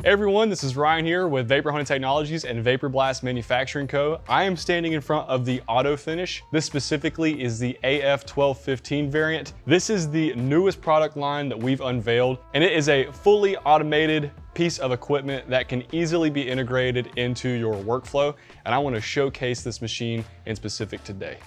Hey everyone, this is Ryan here with Vapor Hunting Technologies and Vapor Blast Manufacturing Co. I am standing in front of the Auto Finish. This specifically is the AF1215 variant. This is the newest product line that we've unveiled, and it is a fully automated piece of equipment that can easily be integrated into your workflow. And I want to showcase this machine in specific today.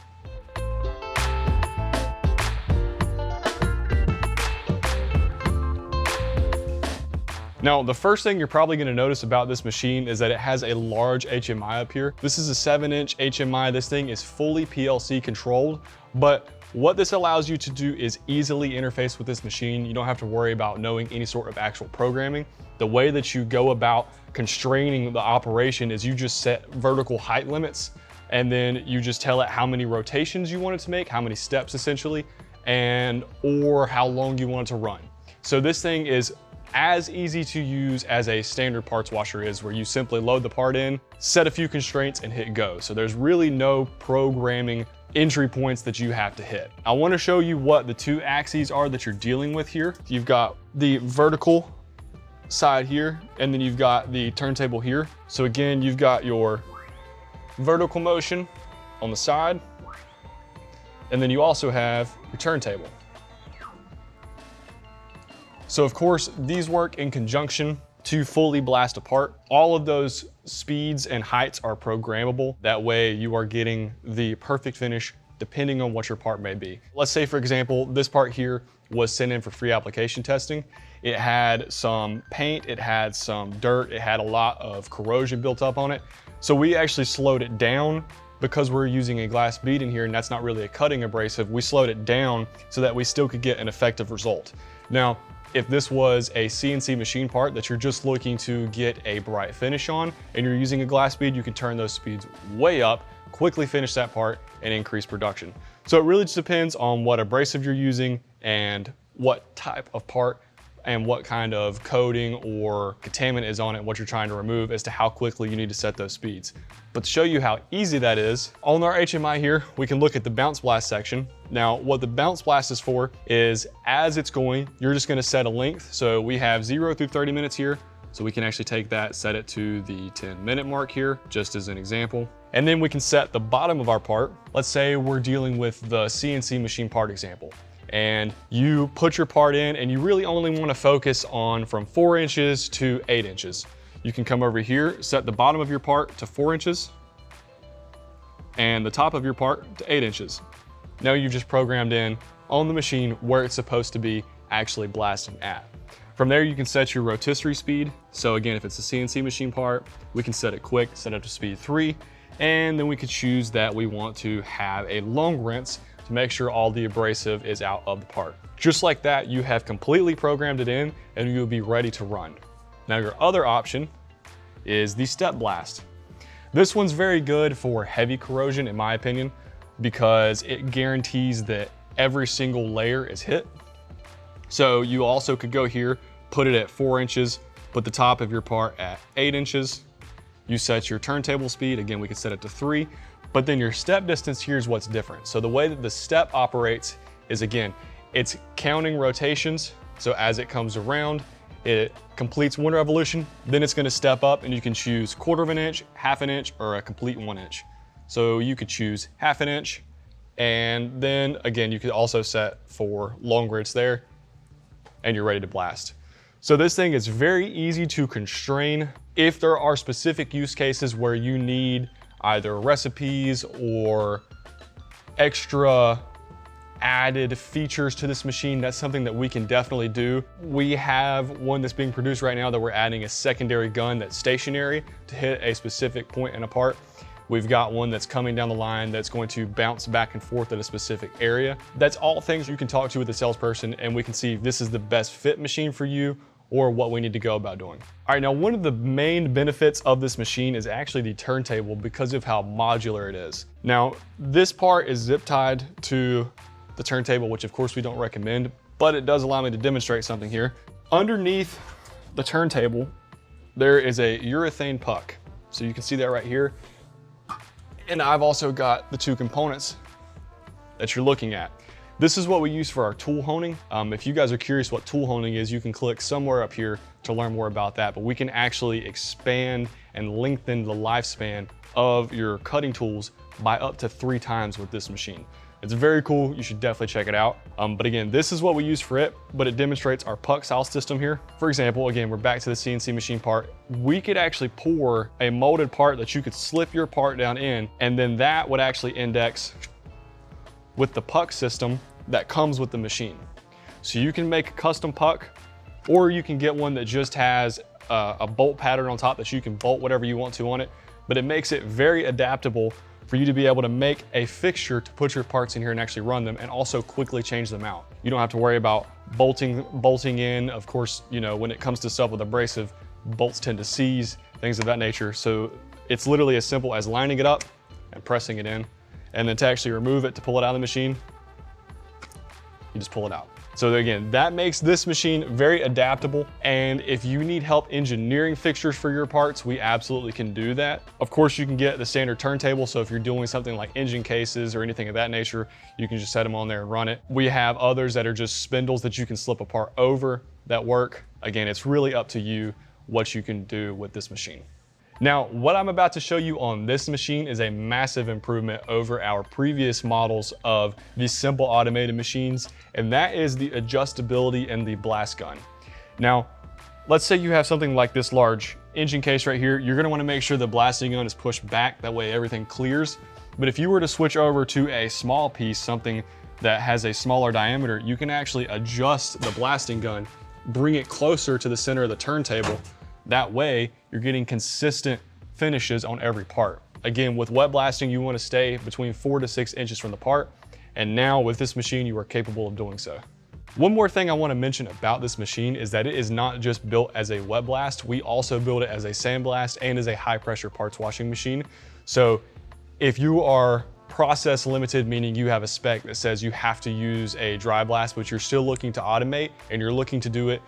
Now, the first thing you're probably gonna notice about this machine is that it has a large HMI up here. This is a 7-inch HMI. This thing is fully PLC controlled, but what this allows you to do is easily interface with this machine. You don't have to worry about knowing any sort of actual programming. The way that you go about constraining the operation is you just set vertical height limits, and then you just tell it how many rotations you want it to make, how many steps essentially, or how long you want it to run. So this thing is as easy to use as a standard parts washer is, where you simply load the part in, set a few constraints, and hit go. So there's really no programming entry points that you have to hit. I want to show you what the two axes are that you're dealing with here. You've got the vertical side here, and then you've got the turntable here. So again, you've got your vertical motion on the side, and then you also have your turntable. So of course, these work in conjunction to fully blast apart. All of those speeds and heights are programmable. That way you are getting the perfect finish depending on what your part may be. Let's say, for example, this part here was sent in for free application testing. It had some paint, it had some dirt, it had a lot of corrosion built up on it. So we actually slowed it down because we're using a glass bead in here, and that's not really a cutting abrasive. We slowed it down so that we still could get an effective result. Now, if this was a CNC machine part that you're just looking to get a bright finish on and you're using a glass bead, you can turn those speeds way up, quickly finish that part, and increase production. So it really just depends on what abrasive you're using and what type of part and what kind of coating or contaminant is on it, what you're trying to remove, as to how quickly you need to set those speeds. But to show you how easy that is, on our HMI here, we can look at the bounce blast section. Now, what the bounce blast is for is, as it's going, you're just gonna set a length. So we have 0 through 30 minutes here. So we can actually take that, set it to the 10-minute mark here, just as an example. And then we can set the bottom of our part. Let's say we're dealing with the CNC machine part example, and you put your part in and you really only want to focus on from 4 inches to 8 inches. You can come over here, set the bottom of your part to 4 inches and the top of your part to 8 inches. Now you've just programmed in on the machine where it's supposed to be actually blasting at. From there, you can set your rotisserie speed. So again, if it's a CNC machine part, we can set it quick, set it to speed 3, and then we could choose that we want to have a long rinse to make sure all the abrasive is out of the part. Just like that, you have completely programmed it in and you'll be ready to run. Now your other option is the step blast. This one's very good for heavy corrosion, in my opinion, because it guarantees that every single layer is hit. So you also could go here, put it at 4 inches, put the top of your part at 8 inches. You set your turntable speed, again, we could set it to 3, but then your step distance here is what's different. So the way that the step operates is, again, it's counting rotations. So as it comes around, it completes one revolution, then it's gonna step up, and you can choose 1/4 of an inch, 1/2 an inch, or a complete 1 inch. So you could choose 1/2 an inch, and then again, you could also set for longer it's there, and you're ready to blast. So this thing is very easy to constrain. If there are specific use cases where you need either recipes or extra added features to this machine, that's something that we can definitely do. We have one that's being produced right now that we're adding a secondary gun that's stationary to hit a specific point in a part. We've got one that's coming down the line that's going to bounce back and forth at a specific area. That's all things you can talk to with a salesperson, and we can see if this is the best fit machine for you or what we need to go about doing. All right, now one of the main benefits of this machine is actually the turntable, because of how modular it is. Now, this part is zip tied to the turntable, which of course we don't recommend, but it does allow me to demonstrate something here. Underneath the turntable, there is a urethane puck. So you can see that right here. And I've also got the two components that you're looking at. This is what we use for our tool honing. If you guys are curious what tool honing is, you can click somewhere up here to learn more about that, but we can actually expand and lengthen the lifespan of your cutting tools by up to 3 times with this machine. It's very cool, you should definitely check it out. But again, this is what we use for it, but it demonstrates our puck style system here. For example, again, we're back to the CNC machine part. We could actually pour a molded part that you could slip your part down in, and then that would actually index with the puck system that comes with the machine. So you can make a custom puck, or you can get one that just has a bolt pattern on top that you can bolt whatever you want to on it, but it makes it very adaptable for you to be able to make a fixture to put your parts in here and actually run them, and also quickly change them out. You don't have to worry about bolting in. Of course, you know, when it comes to stuff with abrasive, bolts tend to seize, things of that nature. So it's literally as simple as lining it up and pressing it in, and then to actually remove it, to pull it out of the machine, you just pull it out. So again, that makes this machine very adaptable. And if you need help engineering fixtures for your parts, we absolutely can do that. Of course, you can get the standard turntable. So if you're doing something like engine cases or anything of that nature, you can just set them on there and run it. We have others that are just spindles that you can slip a part over that work. Again, it's really up to you what you can do with this machine. Now, what I'm about to show you on this machine is a massive improvement over our previous models of these simple automated machines, and that is the adjustability and the blast gun. Now, let's say you have something like this large engine case right here. You're gonna wanna make sure the blasting gun is pushed back, that way everything clears. But if you were to switch over to a small piece, something that has a smaller diameter, you can actually adjust the blasting gun, bring it closer to the center of the turntable. That way, you're getting consistent finishes on every part. Again, with wet blasting, you want to stay between 4 to 6 inches from the part. And now with this machine, you are capable of doing so. One more thing I want to mention about this machine is that it is not just built as a wet blast. We also build it as a sandblast and as a high pressure parts washing machine. So if you are process limited, meaning you have a spec that says you have to use a dry blast, but you're still looking to automate and you're looking to do it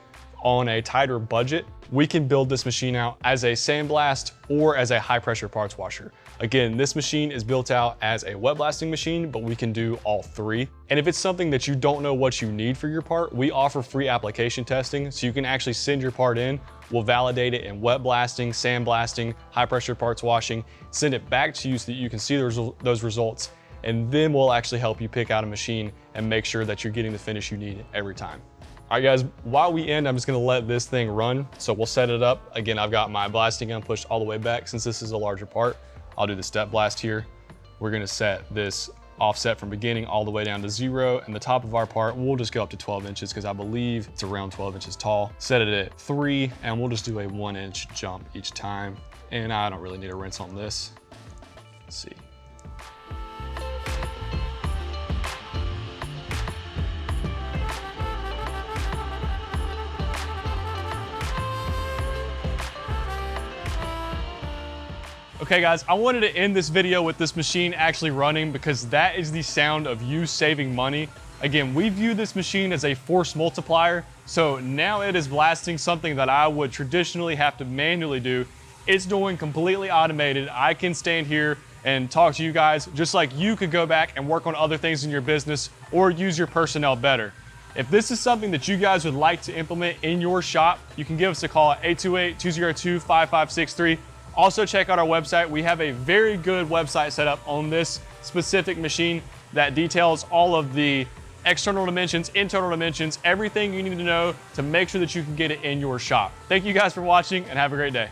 on a tighter budget, we can build this machine out as a sandblast or as a high pressure parts washer. Again, this machine is built out as a wet blasting machine, but we can do all 3. And if it's something that you don't know what you need for your part, we offer free application testing. So you can actually send your part in, we'll validate it in wet blasting, sandblasting, high pressure parts washing, send it back to you so that you can see those results. And then we'll actually help you pick out a machine and make sure that you're getting the finish you need every time. All right guys, while we end, I'm just gonna let this thing run. So we'll set it up. Again, I've got my blasting gun pushed all the way back since this is a larger part. I'll do the step blast here. We're gonna set this offset from beginning all the way down to 0, and the top of our part, we'll just go up to 12 inches because I believe it's around 12 inches tall. Set it at 3, and we'll just do a 1-inch jump each time. And I don't really need a rinse on this. Let's see. Okay guys, I wanted to end this video with this machine actually running because that is the sound of you saving money. Again, we view this machine as a force multiplier, so now it is blasting something that I would traditionally have to manually do. It's doing completely automated. I can stand here and talk to you guys just like you could go back and work on other things in your business or use your personnel better. If this is something that you guys would like to implement in your shop, you can give us a call at 828-202-5563. Also check out our website. We have a very good website set up on this specific machine that details all of the external dimensions, internal dimensions, everything you need to know to make sure that you can get it in your shop. Thank you guys for watching and have a great day.